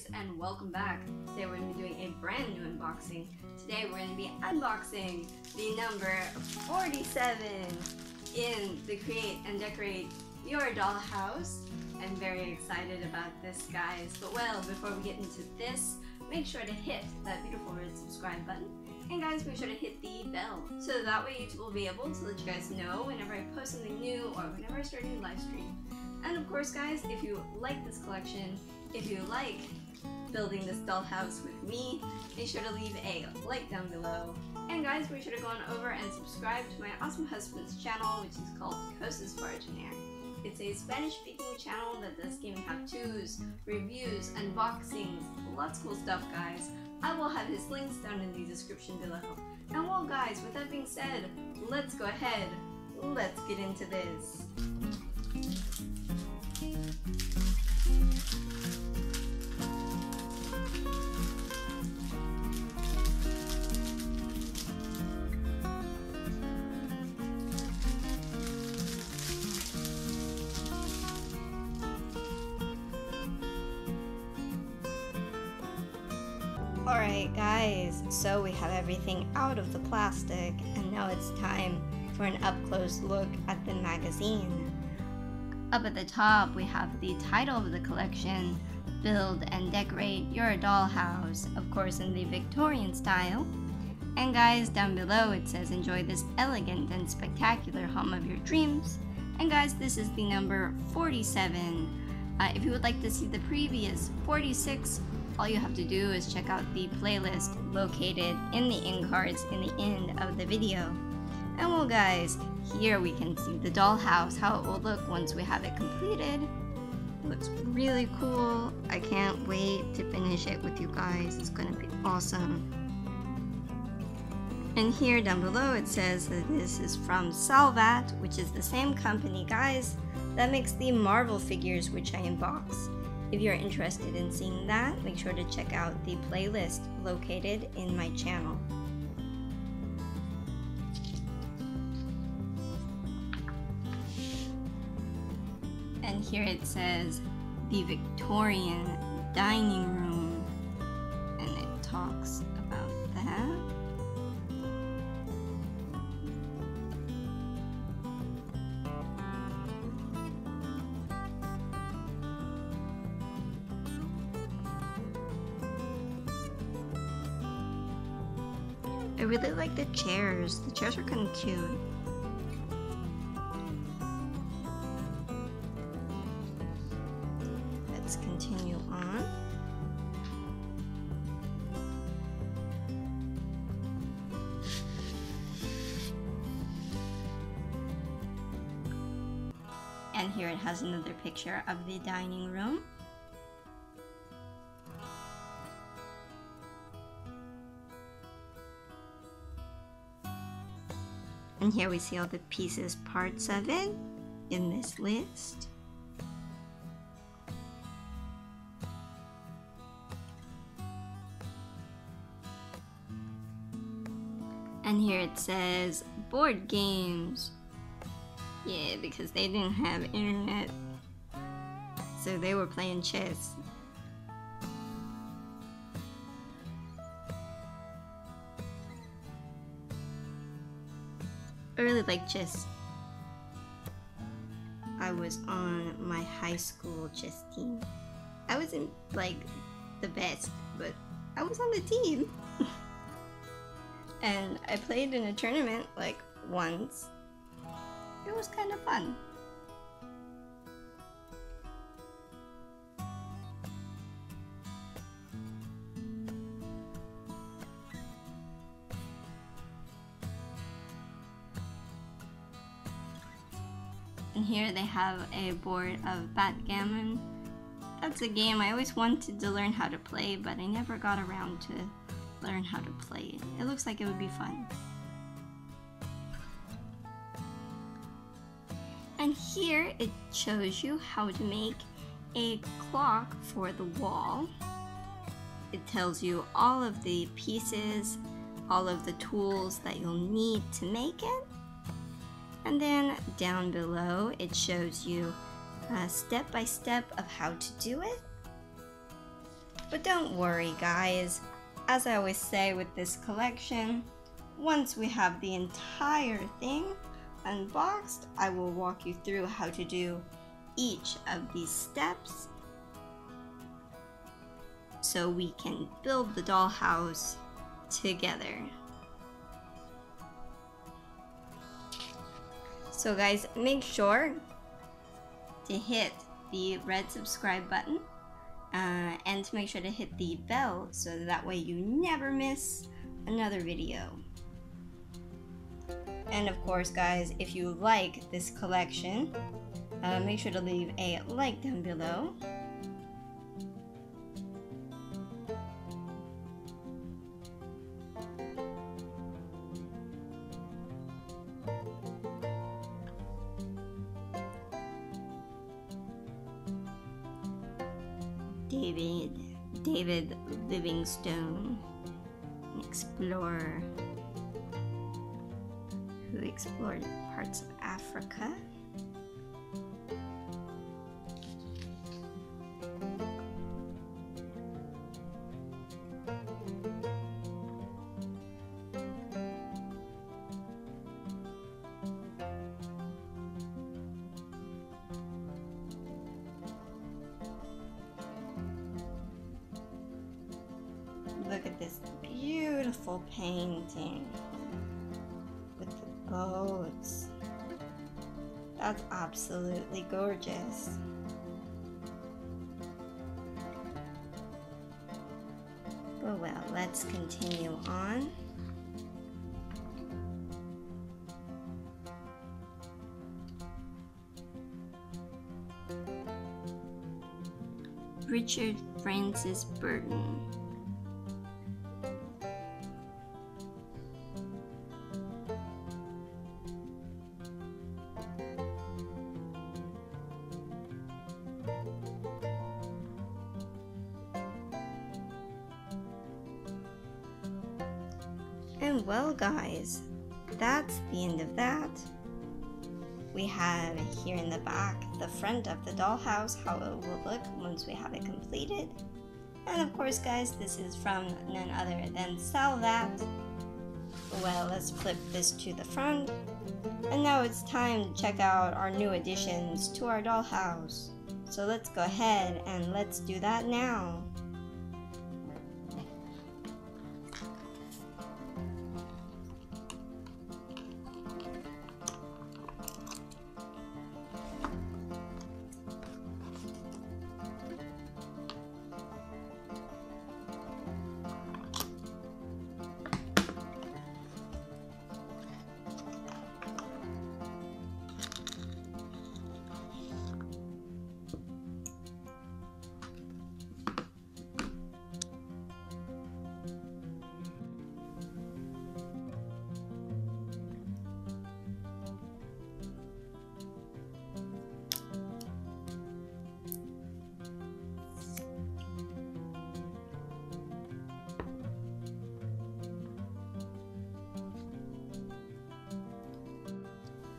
guys, and welcome back. Today we're going to be doing a brand new unboxing. Today we're going to be unboxing the number 47 in the Create and Decorate Your Dollhouse. I'm very excited about this, guys. But well, before we get into this, make sure to hit that beautiful red subscribe button. And guys, make sure to hit the bell, so that way YouTube will be able to let you guys know whenever I post something new or whenever I start a new live stream. And of course, guys, if you like this collection, if you like building this dollhouse with me, make sure to leave a like down below. And guys, make sure to go on over and subscribe to my awesome husband's channel, which is called Cosas Bargener. It's a Spanish-speaking channel that does gaming how-tos, reviews, unboxings, lots of cool stuff, guys. I will have his links down in the description below. And well, guys, with that being said, let's go ahead. Let's get into this. Alright guys, so we have everything out of the plastic, and now it's time for an up-close look at the magazine. Up at the top we have the title of the collection, Build and Decorate Your Dollhouse, of course in the Victorian style. And guys, down below it says enjoy this elegant and spectacular home of your dreams. And guys, this is the number 47. If you would like to see the previous 46, all you have to do is check out the playlist located in the end cards in the end of the video. And well guys, here we can see the dollhouse, how it will look once we have it completed. It looks really cool. I can't wait to finish it with you guys. It's gonna be awesome. And here down below it says that this is from Salvat, which is the same company, guys, that makes the Marvel figures which I unbox. If you're interested in seeing that, make sure to check out the playlist located in my channel. And here it says the Victorian dining room, and it talks about that. I really like the chairs. The chairs are kind of cute. Let's continue on. And here it has another picture of the dining room. And here we see all the pieces, parts of it, in this list. And here it says board games. Yeah, because they didn't have internet, so they were playing chess. I really like chess. I was on my high school chess team. I wasn't like the best, but I was on the team. And I played in a tournament like once. It was kind of fun. And here they have a board of backgammon. That's a game I always wanted to learn how to play, but I never got around to learn how to play it. It looks like it would be fun. And here it shows you how to make a clock for the wall. It tells you all of the pieces, all of the tools that you'll need to make it. And then down below it shows you step by step of how to do it. But don't worry guys, as I always say with this collection, once we have the entire thing unboxed, I will walk you through how to do each of these steps so we can build the dollhouse together. So guys, make sure to hit the red subscribe button and to make sure to hit the bell so that way you never miss another video. And of course guys, if you like this collection, make sure to leave a like down below. David Livingstone, an explorer who explored parts of Africa. Look at this beautiful painting with the boats. That's absolutely gorgeous. But well, let's continue on. Richard Francis Burton. And well guys, that's the end of that. We have here in the back the front of the dollhouse, how it will look once we have it completed. And of course guys, this is from none other than Salvat. Well, let's flip this to the front. And now it's time to check out our new additions to our dollhouse. So let's go ahead and let's do that now.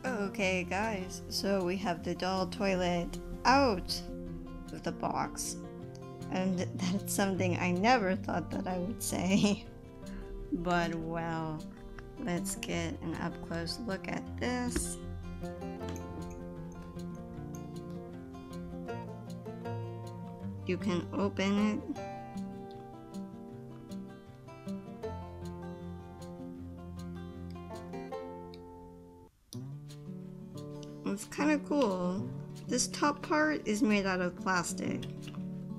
Okay guys, so we have the doll toilet out of the box, and that's something I never thought that I would say. But well, let's get an up close look at this. You can open it. It's kind of cool. This top part is made out of plastic,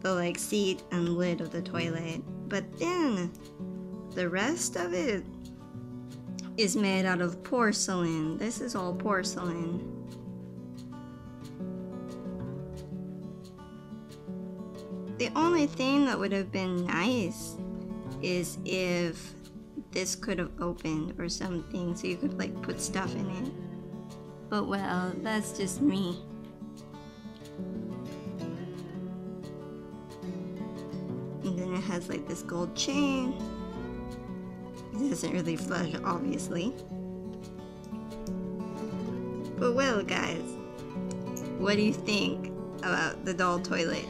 the seat and lid of the toilet, but then the rest of it is made out of porcelain. This is all porcelain. The only thing that would have been nice is if this could have opened or something, so you could put stuff in it. But well, that's just me. And then it has this gold chain. It doesn't really flush, obviously. But well guys, what do you think about the doll toilet?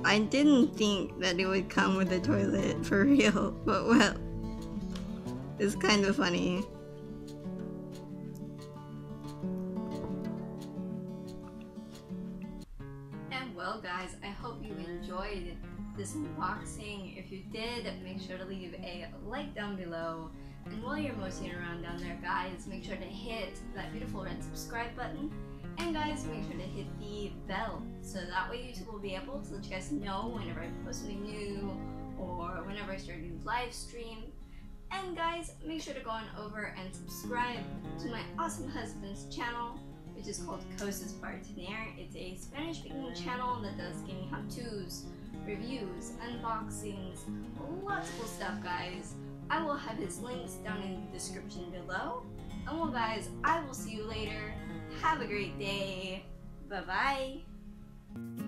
I didn't think that it would come with a toilet for real, but well, it's kind of funny. And well guys, I hope you enjoyed this unboxing. If you did, make sure to leave a like down below. And while you're moseying around down there guys, make sure to hit that beautiful red subscribe button. And guys, make sure to hit the bell, so that way YouTube will be able to let you guys know whenever I post something new or whenever I start a new live stream. And guys, make sure to go on over and subscribe to my awesome husband's channel, which is called Cosas Partiner. It's a Spanish speaking channel that does gaming how-tos, reviews, unboxings, lots of cool stuff guys. I will have his links down in the description below. And well guys, I will see you later. Have a great day. Bye bye.